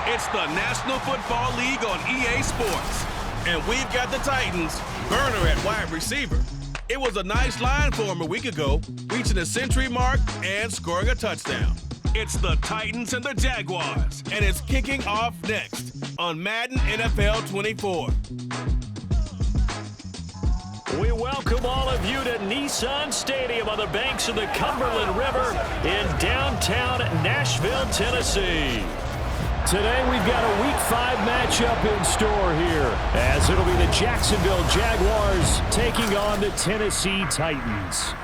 It's the National Football League on EA Sports. And we've got the Titans, Burner at wide receiver. It was a nice line for him a week ago, reaching the century mark and scoring a touchdown. It's the Titans and the Jaguars, and it's kicking off next on Madden NFL 24. We welcome all of you to Nissan Stadium on the banks of the Cumberland River in downtown Nashville, Tennessee. Today we've got a Week 5 matchup in store here, as it'll be the Jacksonville Jaguars taking on the Tennessee Titans.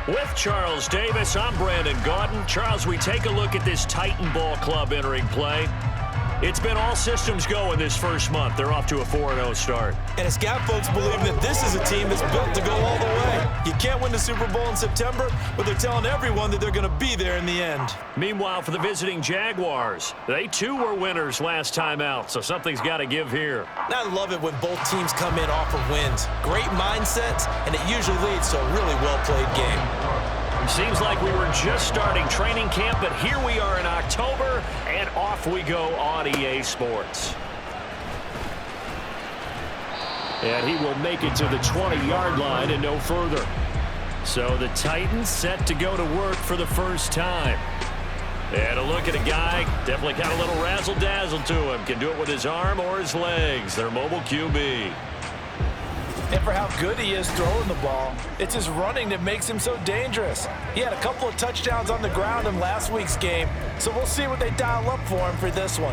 With Charles Davis, I'm Brandon Gaudin. Charles, we take a look at this Titan Ball Club entering play. It's been all systems go in this first month. They're off to a 4-0 start. And it's got folks believing that this is a team that's built to go all the way. You can't win the Super Bowl in September, but they're telling everyone that they're going to be there in the end. Meanwhile, for the visiting Jaguars, they too were winners last time out, so something's got to give here. I love it when both teams come in off of wins. Great mindsets, and it usually leads to a really well-played game. Seems like we were just starting training camp, but here we are in October, and off we go on EA Sports. And he will make it to the 20-yard line and no further. So the Titans set to go to work for the first time. And a look at a guy, definitely got a little razzle-dazzle to him. Can do it with his arm or his legs. Their mobile QB. And for how good he is throwing the ball, it's his running that makes him so dangerous. He had a couple of touchdowns on the ground in last week's game, so we'll see what they dial up for him for this one.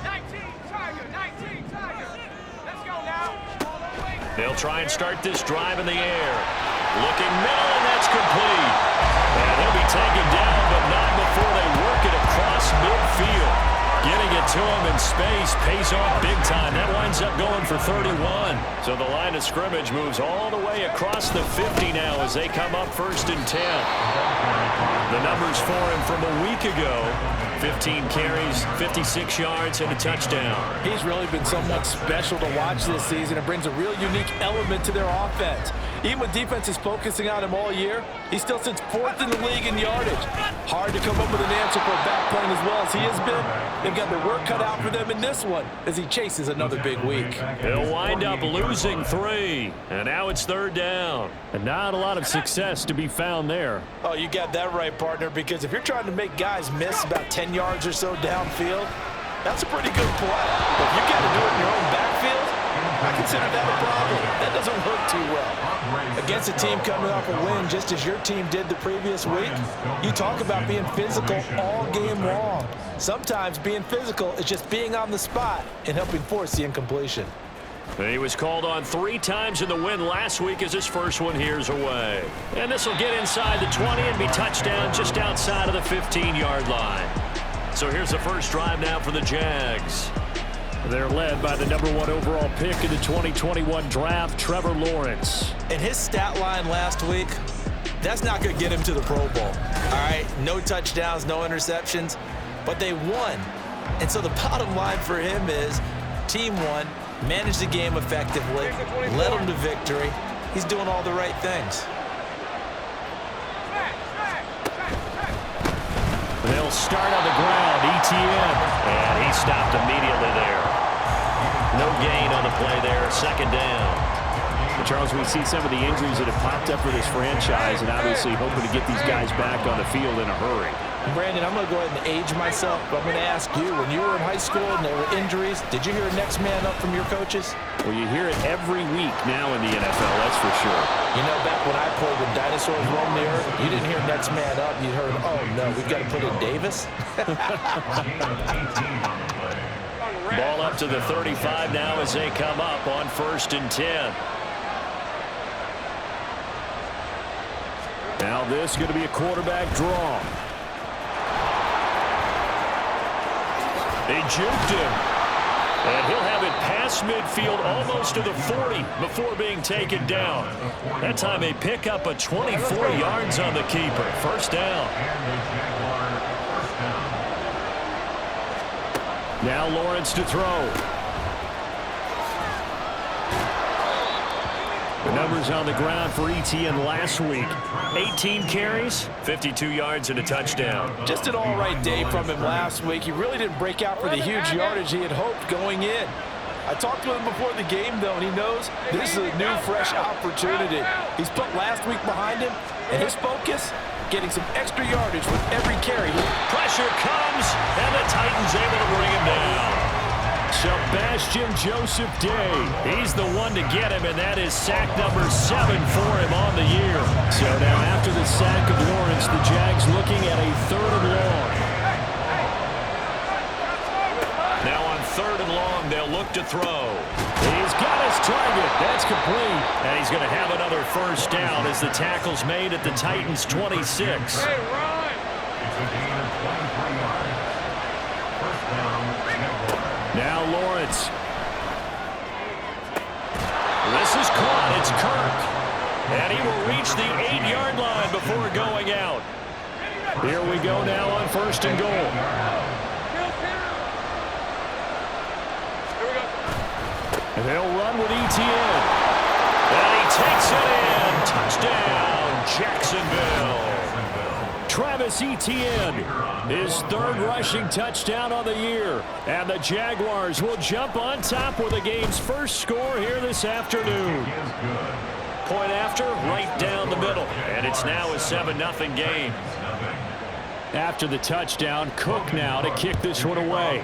19 Tiger. Let's go now. They'll try and start this drive in the air. Looking middle, and that's complete. And he'll be taken down, but not before they work it across midfield. Getting it to him in space pays off big time. That winds up going for 31. So the line of scrimmage moves all the way across the 50 now as they come up 1st and 10. The numbers for him from a week ago: 15 carries, 56 yards, and a touchdown. He's really been somewhat special to watch this season. It brings a real unique element to their offense. Even when defense is focusing on him all year, he still sits 4th in the league in yardage. Hard to come up with an answer for a back playing as well as he has been. They've got their work cut out for them in this one as he chases another big week. He'll wind up losing 3, and now it's 3rd down. And not a lot of success to be found there. Oh, you got that right, partner, because if you're trying to make guys miss about 10 yards or so downfield, that's a pretty good play. But if you got to do it in your own backfield, I consider that a problem. That doesn't work too well. Against a team coming off a win, just as your team did the previous week, you talk about being physical all game long. Sometimes being physical is just being on the spot and helping force the incompletion. He was called on 3 times in the win last week as his first one here's away. And this will get inside the 20 and be touchdown just outside of the 15-yard line. So here's the first drive now for the Jags. They're led by the #1 overall pick in the 2021 draft, Trevor Lawrence. And his stat line last week, that's not going to get him to the Pro Bowl. All right, no touchdowns, no interceptions, but they won. And so the bottom line for him is team won, managed the game effectively, led them to victory. He's doing all the right things. They'll start on the ground, ETN, and he stopped immediately there. No gain on the play there, 2nd down. Charles, we see some of the injuries that have popped up for this franchise, and obviously hoping to get these guys back on the field in a hurry. Brandon, I'm going to go ahead and age myself, but I'm going to ask you, when you were in high school and there were injuries, did you hear next man up from your coaches? Well, you hear it every week now in the NFL, that's for sure. You know, back when I played when dinosaurs roamed the earth, you didn't hear next man up. You heard, oh, no, we've got to put in Davis. Ball up to the 35 now as they come up on 1st and 10. Now this is going to be a quarterback draw. They juked him. And he'll have it past midfield almost to the 40 before being taken down. That time they pick up a 24 yards on the keeper. 1st down. Now Lawrence to throw. Numbers on the ground for Etienne last week. 18 carries, 52 yards, and a touchdown. Just an all-right day from him last week. He really didn't break out for the huge yardage he had hoped going in. I talked to him before the game, though, and he knows this is a new, fresh opportunity. He's put last week behind him, and his focus, getting some extra yardage with every carry. Pressure comes, and the Titans able to bring him down. Sebastian Joseph Day. He's the one to get him, and that is sack number 7 for him on the year. So now after the sack of Lawrence, the Jags looking at a 3rd and long. Now on 3rd and long, they'll look to throw. He's got his target. That's complete. And he's going to have another first down as the tackle's made at the Titans' 26. Hey, run! Now Lawrence. This is caught. It's Kirk. And he will reach the 8-yard line before going out. Here we go now on 1st and goal. And they'll run with Etienne. And he takes it in. Touchdown, Jacksonville. Travis Etienne, his 3rd rushing touchdown on the year. And the Jaguars will jump on top with the game's first score here this afternoon. Point after, right down the middle. And it's now a 7-0 game. After the touchdown, Cook now to kick this one away.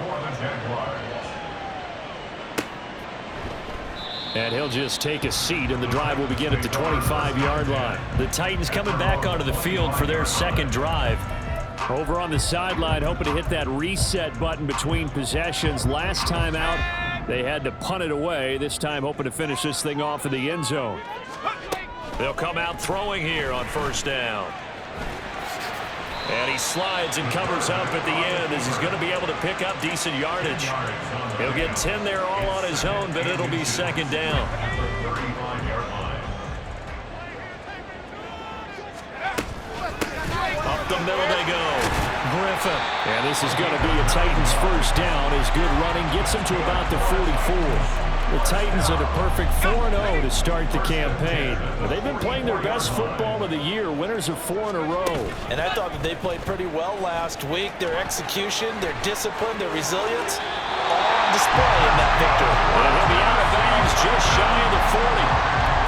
And he'll just take a seat, and the drive will begin at the 25-yard line. The Titans coming back onto the field for their 2nd drive. Over on the sideline, hoping to hit that reset button between possessions. Last time out, they had to punt it away. This time, hoping to finish this thing off in the end zone. They'll come out throwing here on 1st down. And he slides and covers up at the end as he's going to be able to pick up decent yardage. He'll get 10 there all on his own, but it'll be 2nd down. Up the middle they go. Griffin. And this is going to be a Titans first down as good running gets them to about the 44. The Titans are the perfect 4-0 to start the campaign. They've been playing their best football of the year, winners of 4 in a row. And I thought that they played pretty well last week. Their execution, their discipline, their resilience, all on display in that victory. And he'll be out of bounds just shy of the 40.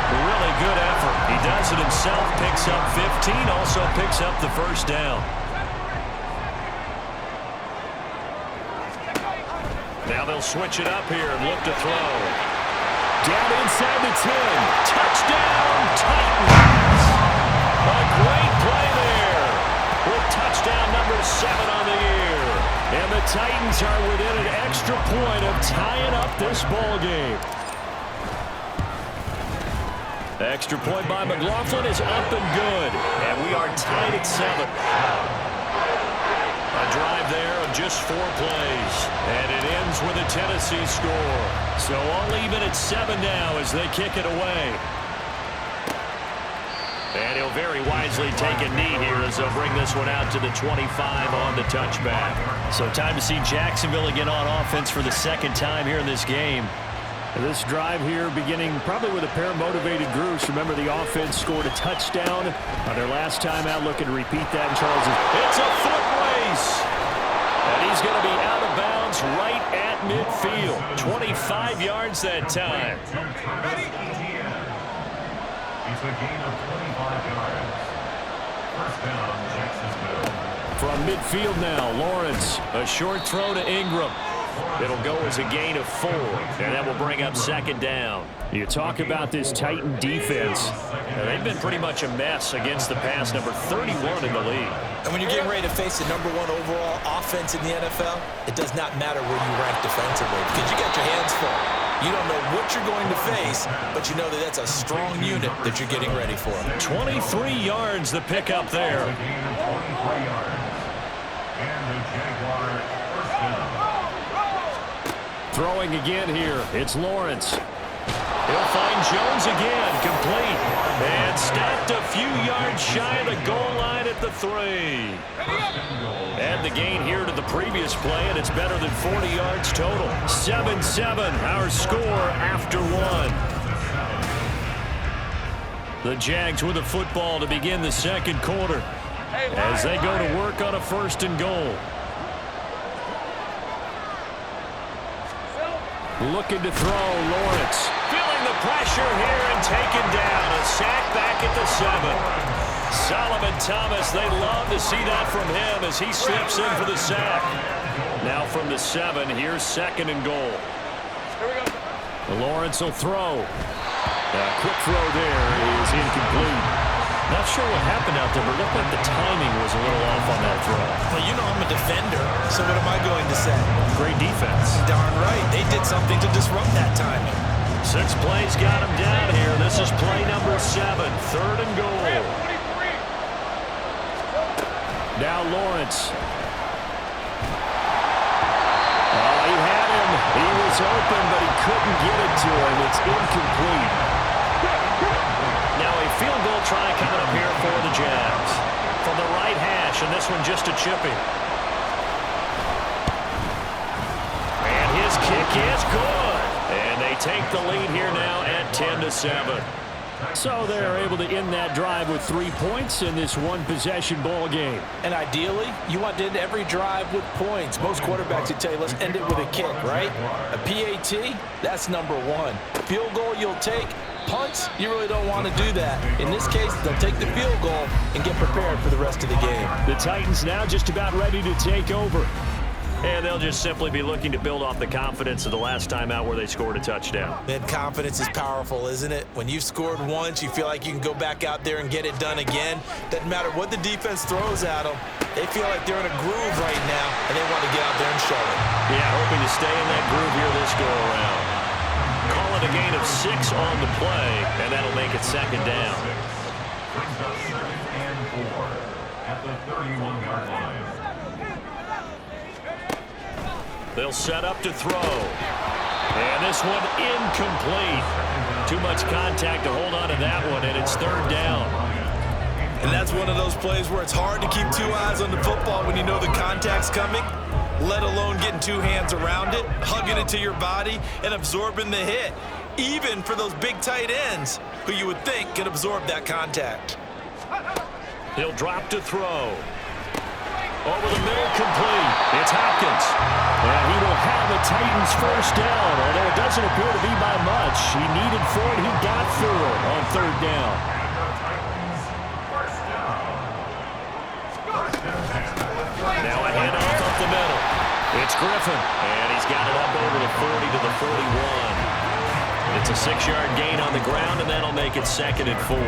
A really good effort. He does it himself, picks up 15, also picks up the first down. Now they'll switch it up here and look to throw. Down inside the 10. Touchdown, Titans! A great play there with touchdown number 7 on the year. And the Titans are within an extra point of tying up this ball game. The extra point by McLaughlin is up and good. And we are tied at 7. A drive there of just 4 plays. And it ends with a Tennessee score. So all even at 7 now as they kick it away. And he'll very wisely take a knee here as they'll bring this one out to the 25 on the touchback. So time to see Jacksonville again on offense for the 2nd time here in this game. This drive here beginning probably with a pair of motivated groups. Remember, the offense scored a touchdown on their last time out. Looking to repeat that in Charles. It's a foot race. And he's going to be out of bounds right at midfield. 25 yards that time. It's a gain of 25 yards. First down, Jacksonville. From midfield now, Lawrence. A short throw to Ingram. It'll go as a gain of 4, and that will bring up 2nd down. You talk about this Titan defense. Now, they've been pretty much a mess against the pass, number 31 in the league. And when you're getting ready to face the number 1 overall offense in the NFL, it does not matter where you rank defensively because you got your hands full. You don't know what you're going to face, but you know that that's a strong unit that you're getting ready for. 23 yards the pickup there. A gain of 23 yards. And the Jaguars first down. Throwing again here, it's Lawrence. He'll find Jones again, complete. And stacked a few yards shy of the goal line at the 3. And the gain here to the previous play, and it's better than 40 yards total. 7-7, our score after 1. The Jags with the football to begin the second quarter as they go to work on a 1st and goal. Looking to throw, Lawrence. Feeling the pressure here and taken down. A sack back at the 7. Solomon Thomas, they'd love to see that from him as he slips in for the sack. Now from the 7, here's 2nd and goal. Here we go. Lawrence will throw. Quick throw there is incomplete. Not sure what happened out there, but it looked like the timing was a little off on that throw. Well, you know I'm a defender, so what am I going to say? Great defense. Darn right. They did something to disrupt that timing. 6 plays got him down here. This is play number 7, 3rd and goal. 23. Now Lawrence. Oh, he had him. He was open, but he couldn't get it to him. It's incomplete. Now a field goal try coming up here for the Jags. From the right hash, and this one just a chipping. And his kick is good. And they take the lead here now at 10-7. So they're able to end that drive with 3 points in this one-possession ball game. And ideally, you want to end every drive with points. Most quarterbacks would tell you, let's end it with a kick, right? A PAT, that's number 1. Field goal you'll take. Punts, you really don't want to do that. In this case, they'll take the field goal and get prepared for the rest of the game. The Titans now just about ready to take over. And they'll just simply be looking to build off the confidence of the last time out where they scored a touchdown. Man, confidence is powerful, isn't it? When you've scored once, you feel like you can go back out there and get it done again. Doesn't matter what the defense throws at them. They feel like they're in a groove right now, and they want to get out there and show it. Yeah, hoping to stay in that groove here this go-around. Call it a gain of 6 on the play, and that'll make it 2nd down. Brings up 2nd and 4 at the 31-yard line. They'll set up to throw. And this one incomplete. Too much contact to hold on to that one, and it's 3rd down. And that's one of those plays where it's hard to keep 2 eyes on the football when you know the contact's coming, let alone getting 2 hands around it, hugging it to your body, and absorbing the hit, even for those big tight ends who you would think could absorb that contact. He'll drop to throw. Over the middle, complete. It's Hopkins. And he will have the Titans 1st down, although it doesn't appear to be by much. He needed 4 it. He got 4 on 3rd down. Now a handoff up the middle. It's Griffin. And he's got it up over the 40 to the 41. It's a 6-yard gain on the ground, and that'll make it 2nd and 4.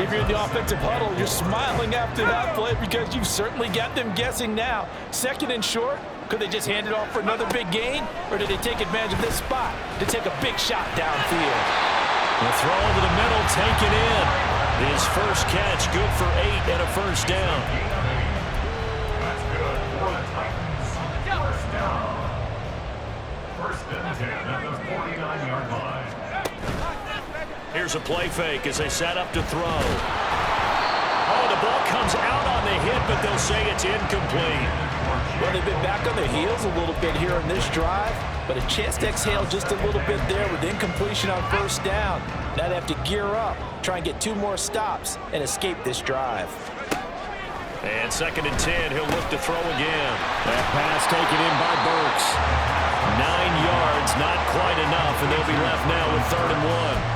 If you're in the offensive huddle, you're smiling after that play because you've certainly got them guessing now. 2nd and short, could they just hand it off for another big gain? Or did they take advantage of this spot to take a big shot downfield? The throw over the middle, taken in. His first catch, good for 8 and a 1st down. That's good for the Titans. 1st down. 1st and 10 at the 49-yard line. Here's a play fake as they set up to throw. Oh, the ball comes out on the hit, but they'll say it's incomplete. Well, they've been back on their heels a little bit here in this drive, but a chance to exhale just a little bit there with incompletion on 1st down. Now they have to gear up, try and get 2 more stops, and escape this drive. And 2nd and 10, he'll look to throw again. That pass taken in by Burks. 9 yards, not quite enough, and they'll be left now with 3rd and 1.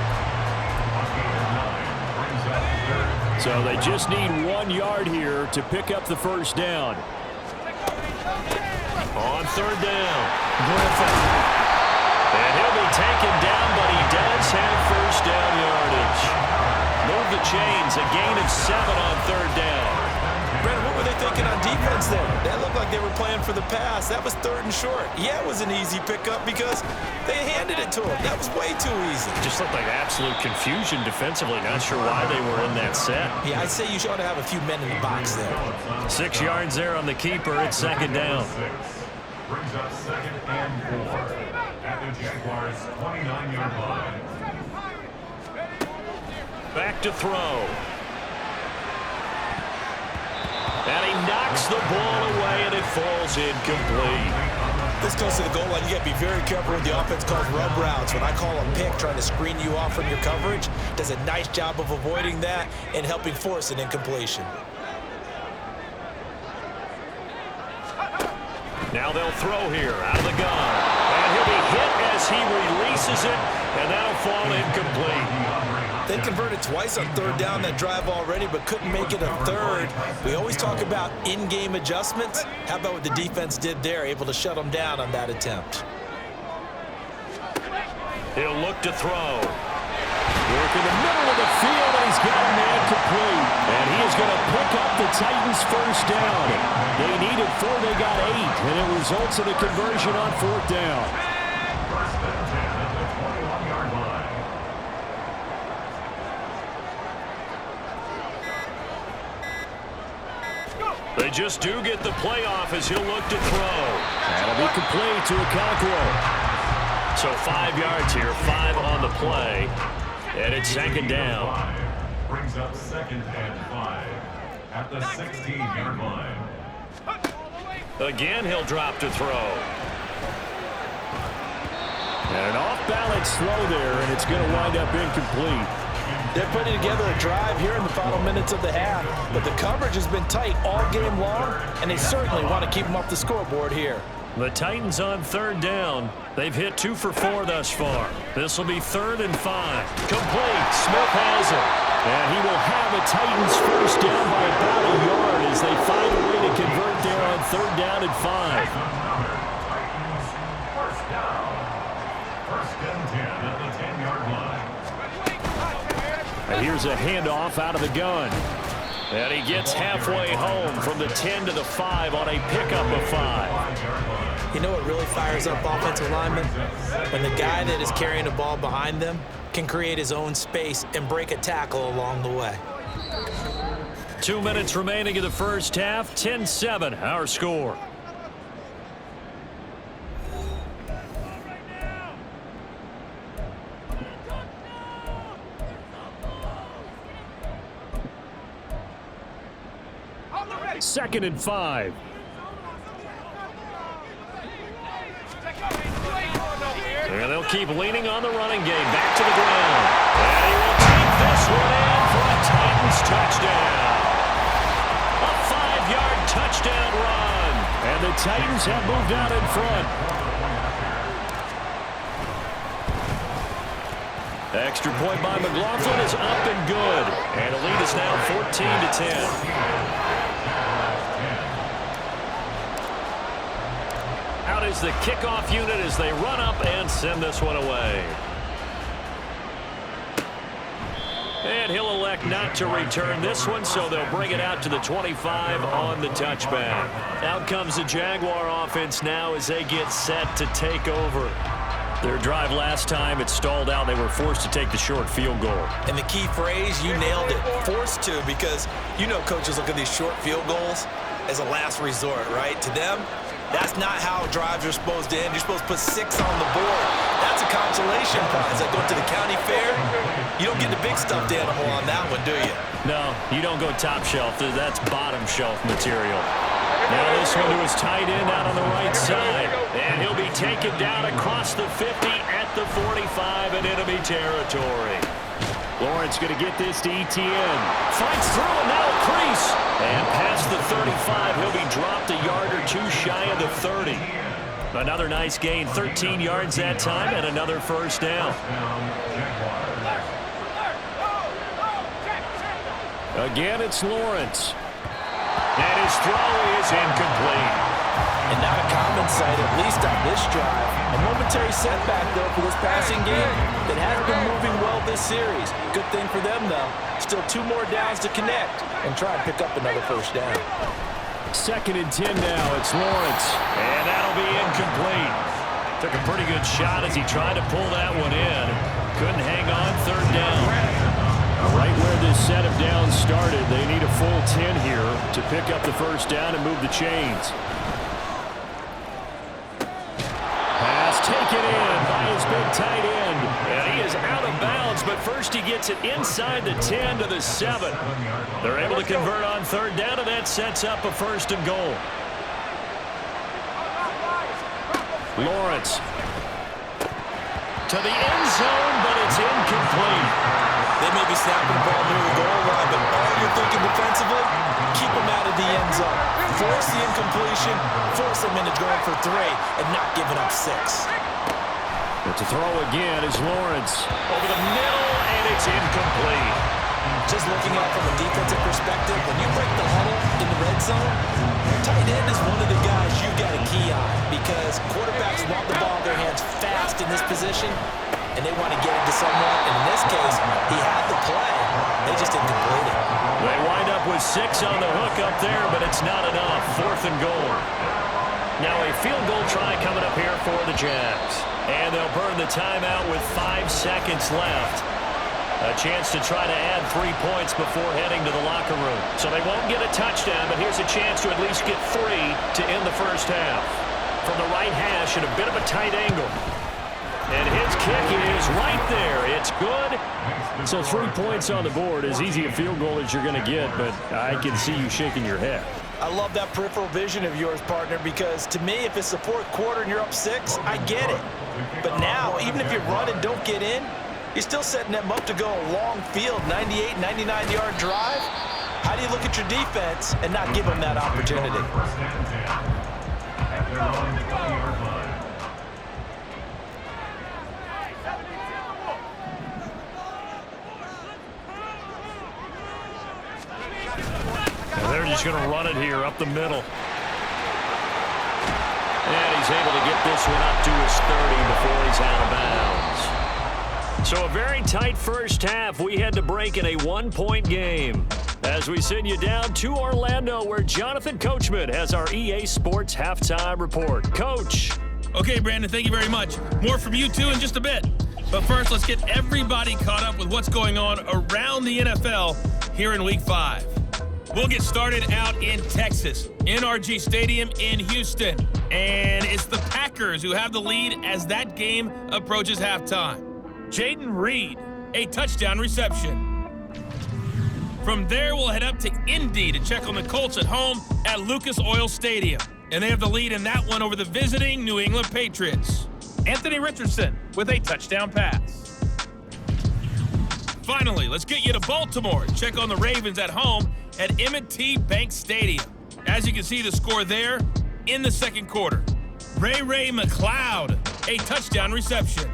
So they just need 1 yard here to pick up the 1st down. On 3rd down, Griffin. And he'll be taken down, but he does have 1st down yardage. Move the chains, a gain of 7 on 3rd down. Brandon, what were they thinking on defense there? That looked like they were playing for the pass. That was 3rd and short. Yeah, it was an easy pickup because they handed it to him. That was way too easy. Just looked like absolute confusion defensively. Not sure why they were in that set. Yeah, I'd say you ought to have a few men in the box there. 6 yards there on the keeper. It's 2nd down. Brings up 2nd and 4 at the Jaguars' 29-yard line. Back to throw. And he knocks the ball away, and it falls incomplete. This goes to the goal line. You got to be very careful when the offense calls rub routes. When I call a pick trying to screen you off from your coverage, does a nice job of avoiding that and helping force an incompletion. Now they'll throw here out of the gun. And he'll be hit as he releases it, and that'll fall incomplete. They converted twice on third down that drive already, but couldn't make it a third. We always talk about in-game adjustments. How about what the defense did there, able to shut them down on that attempt? He'll look to throw. Work in the middle of the field, and he's got a man complete. And he is going to pick up the Titans' first down. They needed 4, they got 8, and it results in a conversion on fourth down. First and 10 at the 21-yard line. They just do get the playoff as he'll look to throw. That'll be complete to Okonkwo. So 5 yards here, 5 on the play. And it's second down. Brings up 2nd and 5 at the 16-yard line. Again, he'll drop to throw. And an off-balance throw there, and it's going to wind up incomplete. They're putting together a drive here in the final minutes of the half, but the coverage has been tight all game long, and they certainly want to keep them off the scoreboard here. The Titans on third down. They've hit 2 for 4 thus far. This will be 3rd and 5. Complete. Smith has it. And he will have a Titans first down by about a yard as they find a way to convert there on 3rd down and 5. Titans first down. 1st and 10 at the 10-yard line. And here's a handoff out of the gun. And he gets halfway home from the 10 to the 5 on a pickup of 5. You know what really fires up offensive linemen? When the guy that is carrying the ball behind them can create his own space and break a tackle along the way. 2 minutes remaining in the first half. 10-7, our score. Second and 5. And they'll keep leaning on the running game. Back to the ground. And he will take this one in for a Titans touchdown. A 5-yard touchdown run. And the Titans have moved out in front. Extra point by McLaughlin is up and good. And the lead is now 14-10. Out is the kickoff unit as they run up and send this one away. And he'll elect not to return this one, so they'll bring it out to the 25 on the touchback. Out comes the Jaguar offense now as they get set to take over. Their drive last time, it stalled out. They were forced to take the short field goal. And the key phrase, you nailed it, forced to, because you know coaches look at these short field goals as a last resort, right? To them, that's not how drives are supposed to end. You're supposed to put 6 on the board. That's a consolation prize. Like going to the county fair, you don't get the big stuffed animal on that one, do you? No, you don't go top shelf. That's bottom shelf material. Now this one to his tight end out on the right side. And he'll be taken down across the 50 at the 45 in enemy territory. Lawrence going to get this to Etienne. Fights through and now a crease. And past the 35, he'll be dropped a yard or 2 shy of the 30. Another nice gain, 13 yards that time, and another first down. Again, it's Lawrence. And his throw is incomplete. And not a common sight, at least on this drive. A momentary setback, though, for this passing game that has been moving well this series. Good thing for them, though. Still 2 more downs to connect and try and pick up another first down. 2nd and 10 now. It's Lawrence. And that'll be incomplete. Took a pretty good shot as he tried to pull that one in. Couldn't hang on, 3rd down. Right where this set of downs started, they need a full 10 here to pick up the first down and move the chains. Pass taken in by his big tight end. And he is out of bounds, but first he gets it inside the 10 to the 7. They're able to convert on 3rd down, and that sets up a 1st and goal. Lawrence. To the end zone, but it's incomplete. They may be snapping the ball near the goal line, but all you're thinking defensively, keep them out of the end zone. Force the incompletion, force them into going for 3, and not giving up 6. But to throw again is Lawrence. Over the middle, and it's incomplete. Just looking at it from a defensive perspective, when you break the huddle in the red zone, tight end is one of the guys you've got to key on because quarterbacks want the ball in their hands fast in this position, and they want to get it to someone. And in this case, he had the play. They just didn't complete it. They wind up with 6 on the hook up there, but it's not enough. 4th and goal. Now a field goal try coming up here for the Jags. And they'll burn the timeout with 5 seconds left. A chance to try to add 3 points before heading to the locker room. So they won't get a touchdown, but here's a chance to at least get 3 to end the first half. From the right hash at a bit of a tight angle. And his kick is right there. It's good. So 3 points on the board, as easy a field goal as you're going to get, but I can see you shaking your head. I love that peripheral vision of yours, partner, because to me, if it's the 4th quarter and you're up 6, I get it. But now, even if you run and don't get in, you're still setting them up to go a long field, 98, 99-yard drive. How do you look at your defense and not give them that opportunity? They're just going to run it here up the middle. And he's able to get this one up to his 30 before he's out of bounds. So a very tight first half. We had to break in a 1-point game. As we send you down to Orlando, where Jonathan Coachman has our EA Sports Halftime Report. Coach. Okay, Brandon, thank you very much. More from you two in just a bit. But first, let's get everybody caught up with what's going on around the NFL here in Week 5. We'll get started out in Texas, NRG Stadium in Houston. And it's the Packers who have the lead as that game approaches halftime. Jaden Reed, a touchdown reception. From there, we'll head up to Indy to check on the Colts at home at Lucas Oil Stadium. And they have the lead in that one over the visiting New England Patriots. Anthony Richardson with a touchdown pass. Finally, let's get you to Baltimore and check on the Ravens at home at M&T Bank Stadium. As you can see the score there in the second quarter. Ray McLeod, a touchdown reception.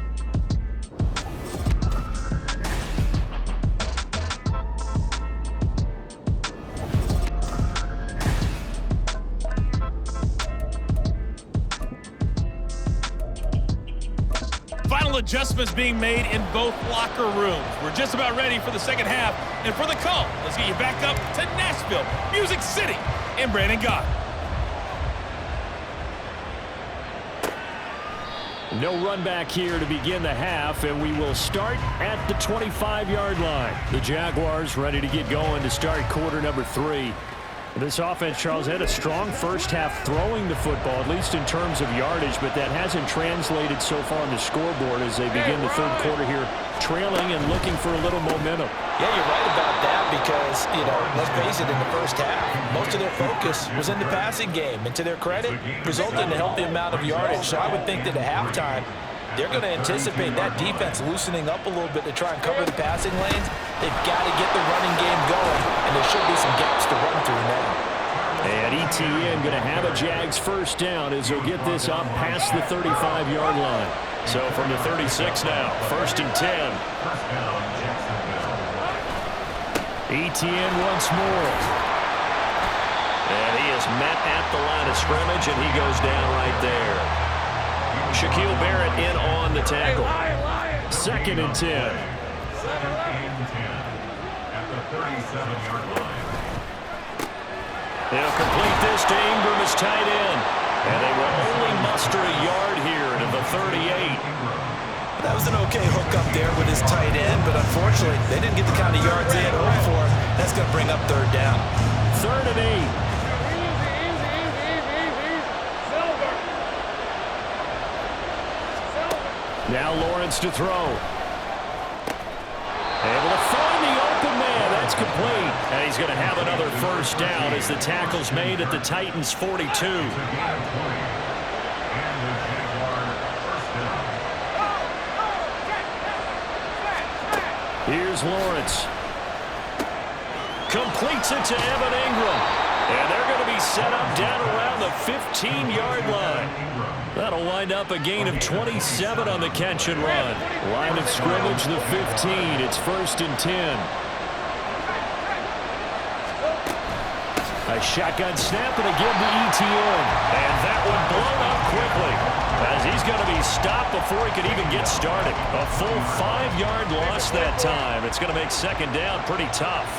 Final adjustments being made in both locker rooms. We're just about ready for the second half. And for the call, let's get you back up to Nashville, Music City, and Brandon Gott. No run back here to begin the half, and we will start at the 25-yard line. The Jaguars ready to get going to start quarter number 3. This offense, Charles, had a strong first half throwing the football, at least in terms of yardage, but that hasn't translated so far on the scoreboard as they begin the third quarter here, trailing and looking for a little momentum. Yeah, you're right about that because, let's face it, in the first half, most of their focus was in the passing game. And to their credit, resulted in a healthy amount of yardage. So I would think that at halftime, they're going to anticipate that defense loosening up a little bit to try and cover the passing lanes. They've got to get the running game going, and there should be some gaps to run through now. And ETN going to have a Jags first down as they'll get this up past the 35-yard line. So from the 36 now, 1st and 10. ETN once more. And he is met at the line of scrimmage, and he goes down right there. Shaquille Barrett in on the tackle. 2nd and 10. At the 37-yard line. They'll complete this to Ingram as tight end. And they will only muster a yard here to the 38. That was an okay hook up there with his tight end, but unfortunately, they didn't get the kind of yards they had hoped for. That's going to bring up 3rd down. 3rd and 8. Now Lawrence to throw. Able to find the open man. That's complete. And he's going to have another first down as the tackle's made at the Titans' 42. Here's Lawrence. Completes it to Evan Ingram. And they're going to be set up down around the 15-yard line. That'll wind up a gain of 27 on the catch and run. Line of scrimmage, the 15. It's 1st and 10. A shotgun snap and again to Etienne. And that one blown up quickly as he's going to be stopped before he could even get started. A full 5-yard loss that time. It's going to make 2nd down pretty tough.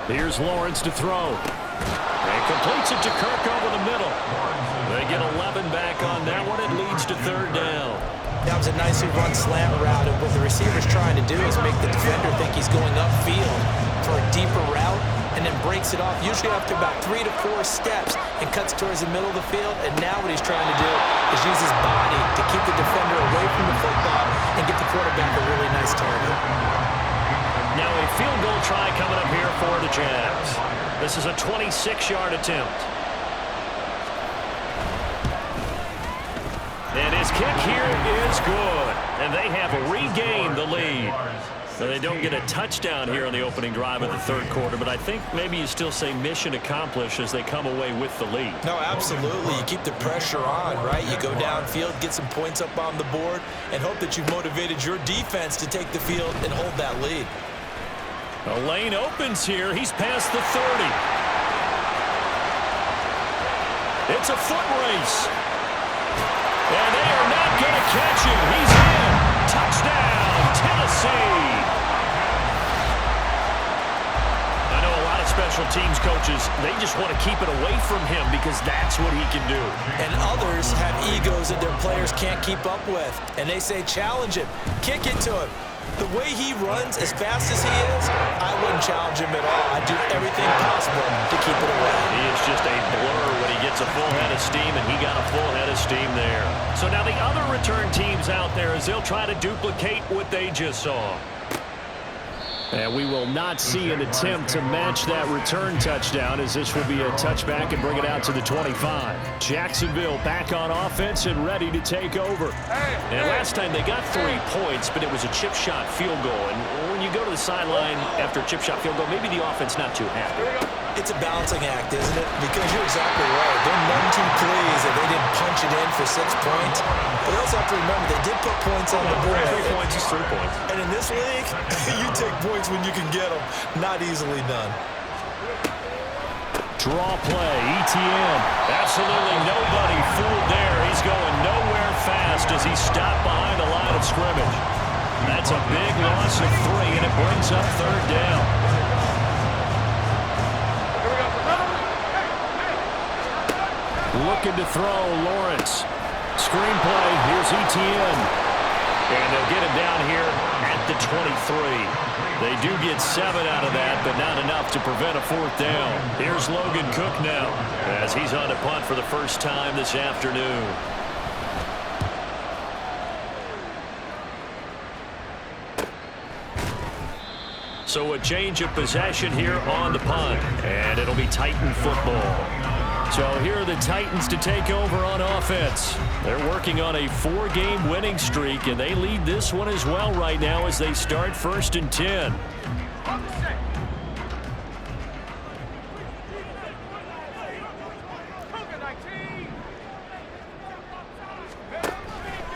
Here's Lawrence to throw. And completes it to Kirk over the middle. They get 11 back on that one. It leads to 3rd down. That was a nicely run slant route, and what the receiver's trying to do is make the defender think he's going upfield for a deeper route, and then breaks it off, usually after about 3 to 4 steps, and cuts towards the middle of the field. And now what he's trying to do is use his body to keep the defender away from the football and get the quarterback a really nice target. Now a field goal try coming up here for the Jags. This is a 26-yard attempt. And his kick here is good. And they have regained the lead. So they don't get a touchdown here on the opening drive of the 3rd quarter, but I think maybe you still say mission accomplished as they come away with the lead. No, absolutely. You keep the pressure on, right? You go downfield, get some points up on the board, and hope that you've motivated your defense to take the field and hold that lead. A lane opens here. He's past the 30. It's a foot race. And they are not going to catch him. He's in. Touchdown, Tennessee. I know a lot of special teams coaches, they just want to keep it away from him because that's what he can do. And others have egos that their players can't keep up with. And they say, challenge him. Kick it to him. The way he runs as fast as he is, I wouldn't challenge him at all. I'd do everything possible to keep it away. He is just a blur when he gets a full head of steam, and he got a full head of steam there. So now the other return teams out there as they'll try to duplicate what they just saw. And we will not see an attempt to match that return touchdown, as this will be a touchback and bring it out to the 25. Jacksonville back on offense and ready to take over. And last time they got 3 points, but it was a chip shot field goal. And when you go to the sideline after a chip shot field goal, maybe the offense not too happy. It's a balancing act, isn't it? Because you're exactly right. They're none too pleased that they didn't punch it in for 6 points. But you also have to remember, they did put points on the board. 3 points is 3 points. And in this league, you take points when you can get them. Not easily done. Draw play, Etienne. Absolutely nobody fooled there. He's going nowhere fast as he's stopped behind the line of scrimmage. That's a big loss of 3, and it brings up 3rd down. Looking to throw, Lawrence. Screen play, here's Etienne. And they'll get him down here at the 23. They do get 7 out of that, but not enough to prevent a 4th down. Here's Logan Cook now as he's on a punt for the first time this afternoon. So a change of possession here on the punt, and it'll be Titan football. So here are the Titans to take over on offense. They're working on a 4-game winning streak, and they lead this one as well right now as they start 1st and 10.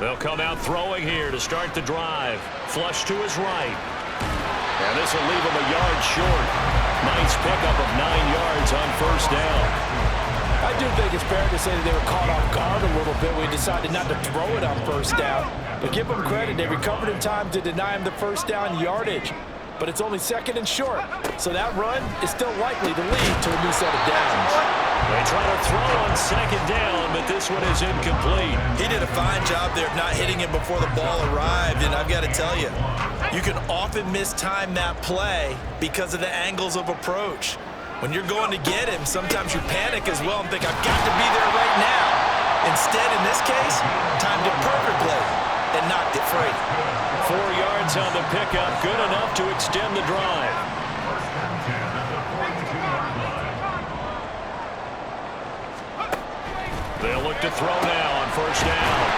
They'll come out throwing here to start the drive. Flush to his right. And this will leave him a yard short. Nice pickup of 9 yards on 1st down. I do think it's fair to say that they were caught off guard a little bit when we decided not to throw it on 1st down. But give them credit, they recovered in time to deny him the 1st down yardage. But it's only 2nd and short, so that run is still likely to lead to a new set of downs. They try to throw on 2nd down, but this one is incomplete. He did a fine job there of not hitting it before the ball arrived, and I've got to tell you, you can often mistime that play because of the angles of approach. When you're going to get him, sometimes you panic as well and think, I've got to be there right now. Instead, in this case, timed it perfectly and knocked it free. 4 yards on the pickup, good enough to extend the drive. They'll look to throw now on 1st down.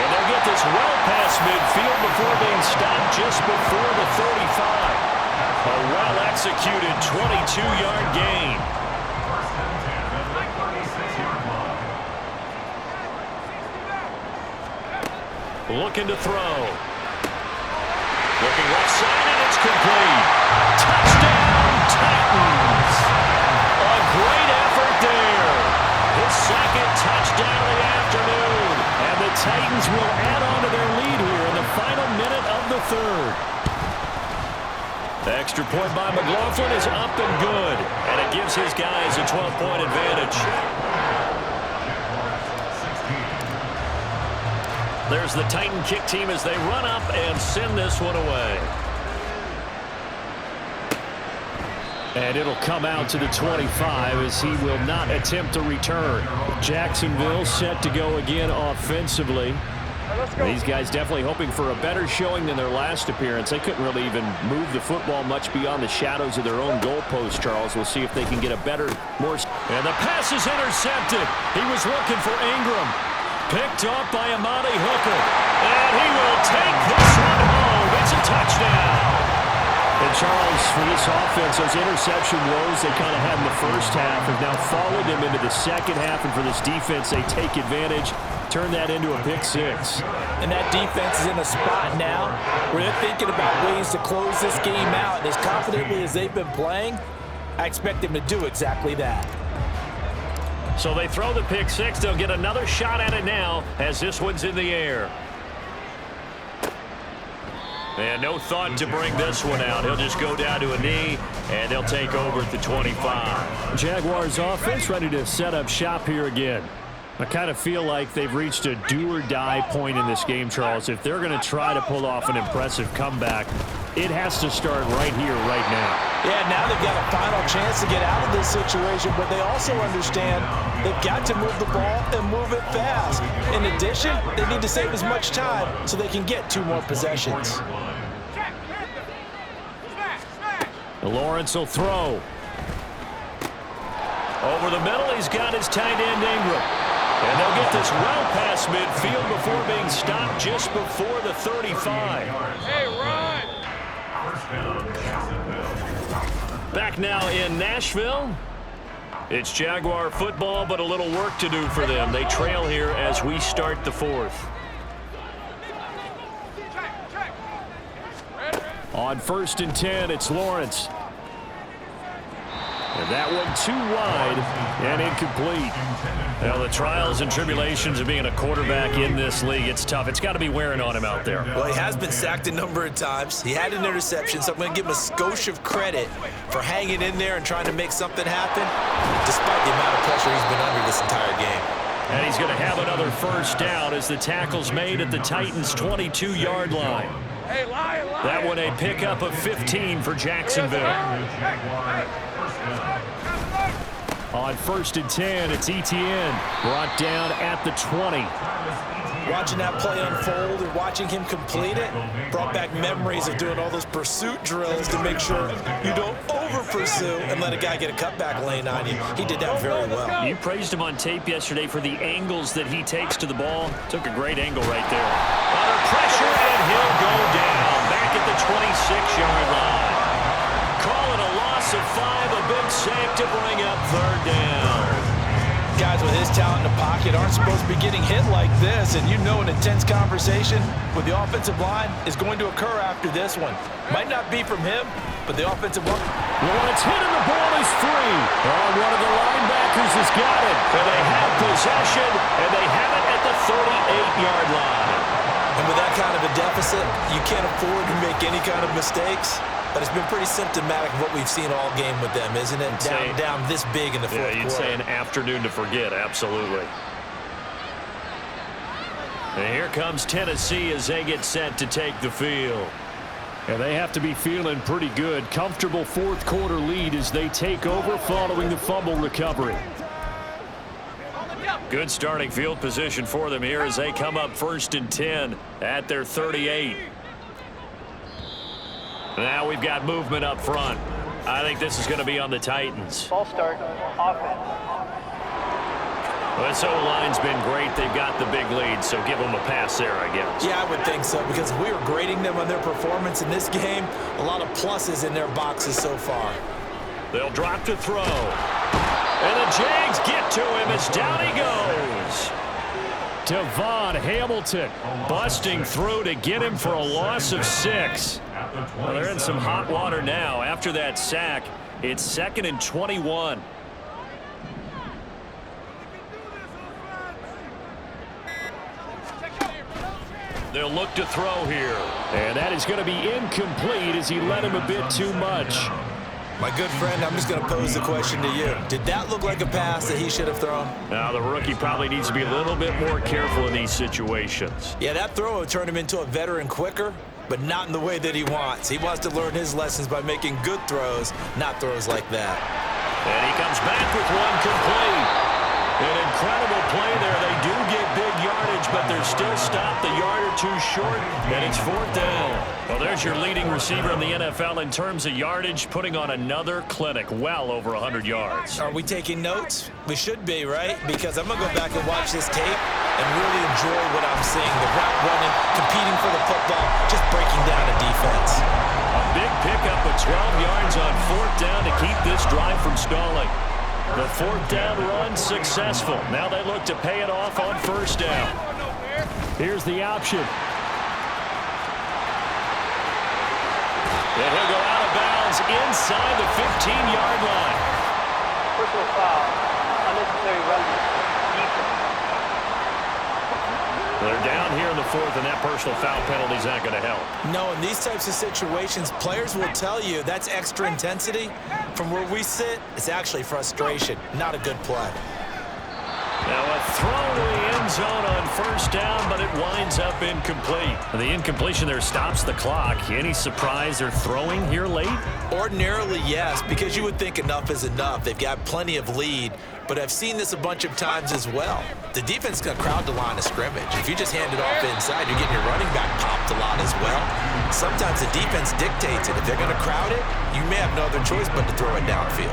And they'll get this well past midfield before being stopped just before the 35. A well-executed 22-yard gain. Looking to throw. Looking left side, and it's complete. Touchdown, Titans. A great effort there. His second touchdown of the afternoon. And the Titans will add on to their lead here in the final minute of the third. The extra point by McLaughlin is up and good. And it gives his guys a 12-point advantage. There's the Titan kick team as they run up and send this one away. And it'll come out to the 25 as he will not attempt a return. Jacksonville set to go again offensively. These guys definitely hoping for a better showing than their last appearance. They couldn't really even move the football much beyond the shadows of their own goalpost, Charles. We'll see if they can get a better, more... And the pass is intercepted. He was looking for Ingram. Picked off by Amani Hooker. And he will take this one home. It's a touchdown. And Charles, for this offense, those interception woes they kind of had in the first half have now followed them into the second half. And for this defense, they take advantage, turn that into a pick six. And that defense is in a spot now where they're thinking about ways to close this game out. And as confidently as they've been playing, I expect them to do exactly that. So they throw the pick six. They'll get another shot at it now as this one's in the air. And no thought to bring this one out. He'll just go down to a knee, and they'll take over at the 25. Jaguars offense ready to set up shop here again. I kind of feel like they've reached a do-or-die point in this game, Charles. If they're going to try to pull off an impressive comeback, it has to start right here, right now. Yeah, now they've got a final chance to get out of this situation, but they also understand they've got to move the ball and move it fast. In addition, they need to save as much time so they can get 2 more possessions. Lawrence will throw. Over the middle, he's got his tight end Ingram. And they'll get this well past midfield before being stopped just before the 35. Hey, run! Back now in Nashville. It's Jaguar football, but a little work to do for them. They trail here as we start the fourth. On 1st and 10, it's Lawrence. And that one too wide and incomplete. Now, the trials and tribulations of being a quarterback in this league, it's tough. It's got to be wearing on him out there. Well, he has been sacked a number of times. He had an interception, so I'm going to give him a skosh of credit for hanging in there and trying to make something happen, despite the amount of pressure he's been under this entire game. And he's going to have another first down as the tackle's made at the Titans' 22-yard line. Hey, lie. That one a pickup of 15 for Jacksonville. On 1st and 10, it's Etienne. Brought down at the 20. Watching that play unfold and watching him complete it brought back memories of doing all those pursuit drills to make sure you don't over-pursue and let a guy get a cutback lane on you. He did that very well. You praised him on tape yesterday for the angles that he takes to the ball. Took a great angle right there. Under pressure, and he'll go down back at the 26-yard line. Call it a loss of 5, a big sack to bring up 3rd down. Guys with his talent in the pocket aren't supposed to be getting hit like this, and you know an intense conversation with the offensive line is going to occur after this one. Might not be from him, but the offensive line. Lawrence hit and the ball is free. One of the linebackers has got it. And they have possession, and they have it at the 38-yard line. And with that kind of a deficit, you can't afford to make any kind of mistakes. But it's been pretty symptomatic of what we've seen all game with them, isn't it? Down this big in the fourth quarter. Yeah, you'd say an afternoon to forget, absolutely. And here comes Tennessee as they get set to take the field. And they have to be feeling pretty good. Comfortable 4th quarter lead as they take over following the fumble recovery. Good starting field position for them here as they come up 1st and 10 at their 38. Now we've got movement up front. I think this is going to be on the Titans. Ball start, offense. Well, this O-line's been great. They've got the big lead, so give them a pass there, I guess. Yeah, I would think so, because if we were grading them on their performance in this game, a lot of pluses in their boxes so far. They'll drop to throw. And the Jags get to him as down he goes. Devon Hamilton busting through to get him for a loss of 6. Well, they're in some hot water now. After that sack, it's 2nd and 21. They'll look to throw here. And that is going to be incomplete as he led him a bit too much. My good friend, I'm just going to pose the question to you. Did that look like a pass that he should have thrown? Now, the rookie probably needs to be a little bit more careful in these situations. Yeah, that throw would turn him into a veteran quicker, but not in the way that he wants. He wants to learn his lessons by making good throws, not throws like that. And he comes back with one complete. An incredible play there. They do get big yardage, but they're still stopped a yard or two short, and it's 4th down. Well, there's your leading receiver in the NFL in terms of yardage, putting on another clinic, well over 100 yards. Are we taking notes? We should be, right? Because I'm going to go back and watch this tape and really enjoy what I'm seeing. The route running, competing for the football, just breaking down a defense. A big pickup of 12 yards on 4th down to keep this drive from stalling. The 4th down run successful. Now they look to pay it off on 1st down. Here's the option. And he'll go out of bounds inside the 15-yard line. Personal foul, unnecessary roughness, defense. They're down here in the 4th, and that personal foul penalty is not going to help. No, in these types of situations, players will tell you that's extra intensity. From where we sit, it's actually frustration, not a good play. Now a throw to the end zone on 1st down, but it winds up incomplete. The incompletion there stops the clock. Any surprise they're throwing here late? Ordinarily, yes, because you would think enough is enough. They've got plenty of lead, but I've seen this a bunch of times as well. The defense can crowd the line of scrimmage. If you just hand it off inside, you're getting your running back popped a lot as well. Sometimes the defense dictates it. If they're going to crowd it, you may have no other choice but to throw it downfield.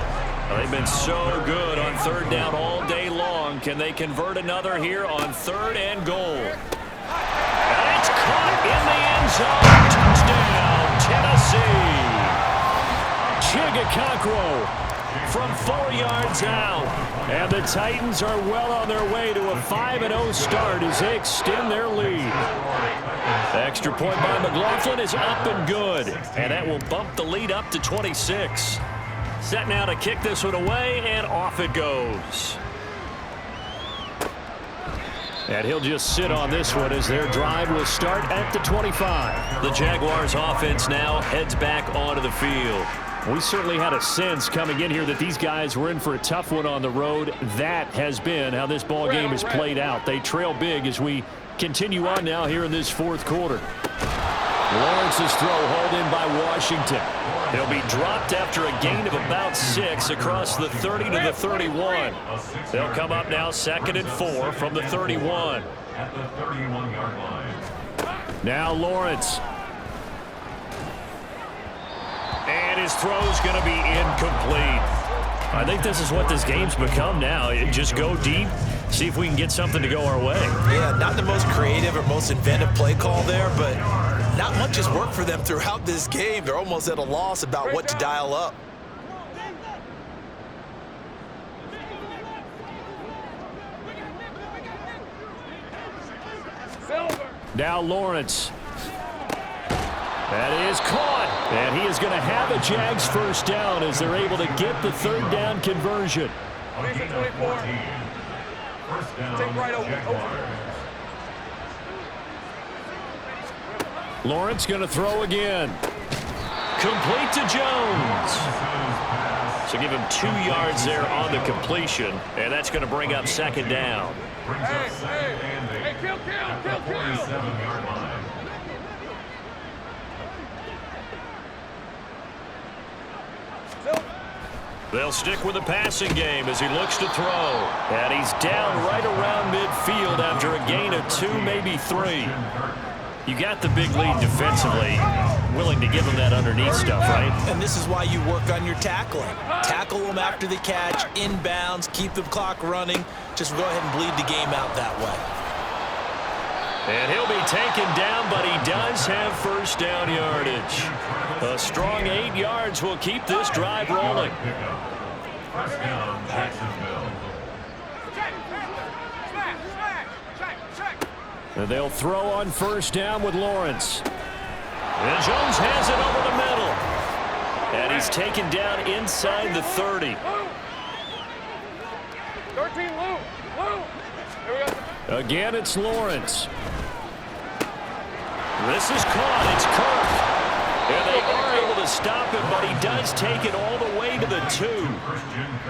Well, they've been so good on 3rd down all day long. Can they convert another here on 3rd and goal? And it's caught in the end zone. Touchdown, Tennessee. Chigga from 4 yards out. And the Titans are well on their way to a 5-0 start as they extend their lead. Extra point by McLaughlin is up and good. And that will bump the lead up to 26. Set now to kick this one away, and off it goes. And he'll just sit on this one as their drive will start at the 25. The Jaguars offense now heads back onto the field. We certainly had a sense coming in here that these guys were in for a tough one on the road. That has been how this ball game has played out. They trail big as we continue on now here in this 4th quarter. Lawrence's throw hauled in by Washington. He'll be dropped after a gain of about 6 across the 30 to the 31. They'll come up now 2nd and 4 from the 31. At the 31-yard line. Now Lawrence. And his throw's going to be incomplete. I think this is what this game's become now. Just go deep, see if we can get something to go our way. Yeah, not the most creative or most inventive play call there, but not much has worked for them throughout this game. They're almost at a loss about what to dial up. Now Lawrence. That is caught. And he is going to have a Jags 1st down as they're able to get the 3rd down conversion. Gain of 14. 1st down, Jaguars. Lawrence going to throw again. Complete to Jones. So give him 2 yards there on the completion, and that's going to bring up 2nd down. Brings up 2nd and 8 at the 47-yard line. They'll stick with the passing game as he looks to throw. And he's down right around midfield after a gain of 2, maybe 3. You got the big lead defensively. willing to give them that underneath stuff, right? And this is why you work on your tackling. Tackle them after the catch, inbounds, keep the clock running. Just go ahead and bleed the game out that way. And he'll be taken down, but he does have first down yardage. A strong 8 yards will keep this drive rolling. First down, Jacksonville. And they'll throw on first down with Lawrence. And Jones has it over the middle. And he's taken down inside the 30. 13, Lou. Here we go. Again, it's Lawrence. This is caught. It's Kirk. And they are able to stop him, but he does take it all the way to the 2.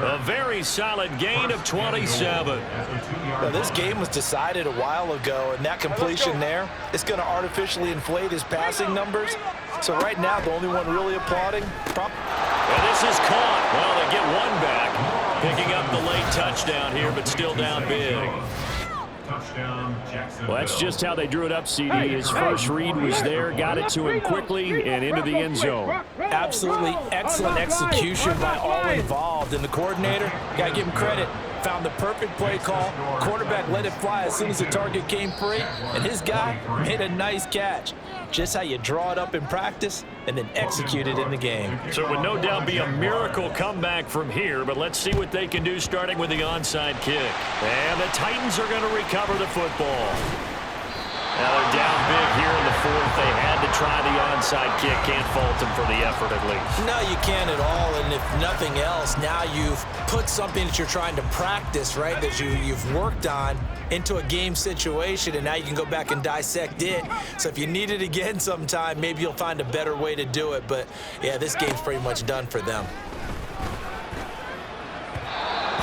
A very solid gain of 27. Now, this game was decided a while ago, and that completion there is going to artificially inflate his passing numbers. So right now, the only one really applauding. And this is caught. Well, they get one back. Picking up the late touchdown here, but still down big. Well, that's just how they drew it up, CD. His first read was there, got it to him quickly, and into the end zone. Absolutely excellent execution by all involved. And the coordinator, got to give him credit, found the perfect play call. Quarterback let it fly as soon as the target came free, and his guy made a nice catch. Just how you draw it up in practice and then execute it in the game. So it would no doubt be a miracle comeback from here, but let's see what they can do starting with the onside kick. And the Titans are going to recover the football. Now they're down big here in the 4th. They had to try the onside kick. Can't fault them for the effort at least. No, you can't at all. And if nothing else, now you've put something that you're trying to practice, right, that you've worked on into a game situation, and now you can go back and dissect it. So if you need it again sometime, maybe you'll find a better way to do it. But, yeah, this game's pretty much done for them.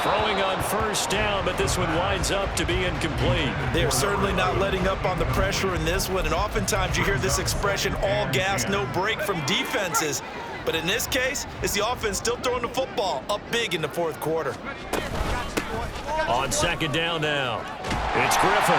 Throwing on first down, but this one winds up to be incomplete. They're certainly not letting up on the pressure in this one, and oftentimes you hear this expression, all gas, no break from defenses. But in this case, it's the offense still throwing the football up big in the 4th quarter. On second down now, it's Griffin.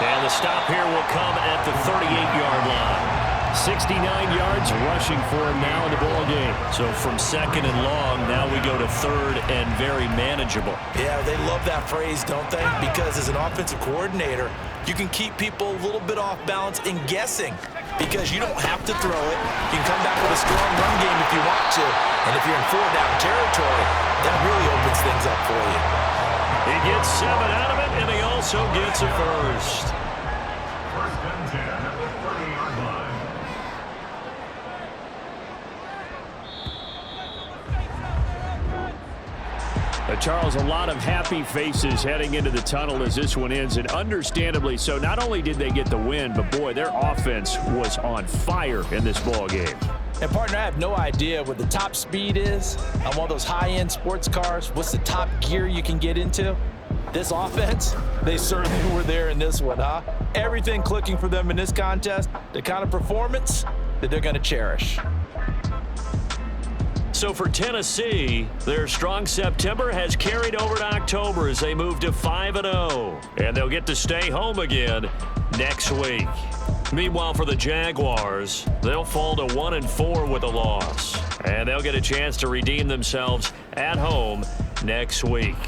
And the stop here will come at the 38-yard line. 69 yards rushing for him now in the ball game. So from second and long, now we go to 3rd and very manageable. Yeah, they love that phrase, don't they? Because as an offensive coordinator, you can keep people a little bit off balance and guessing because you don't have to throw it. You can come back with a strong run game if you want to. And if you're in 4-down territory, that really opens things up for you. He gets 7 out of it, and he also gets a first. First and 10 at the 30-yard line. Charles, a lot of happy faces heading into the tunnel as this one ends, and understandably so. Not only did they get the win, but boy, their offense was on fire in this ball game. And partner, I have no idea what the top speed is on one of those high-end sports cars. What's the top gear you can get into? This offense, they certainly were there in this one, huh? Everything clicking for them in this contest, the kind of performance that they're going to cherish. So for Tennessee, their strong September has carried over to October as they move to 5-0. And they'll get to stay home again next week. Meanwhile, for the Jaguars, they'll fall to 1-4 with a loss. And they'll get a chance to redeem themselves at home next week.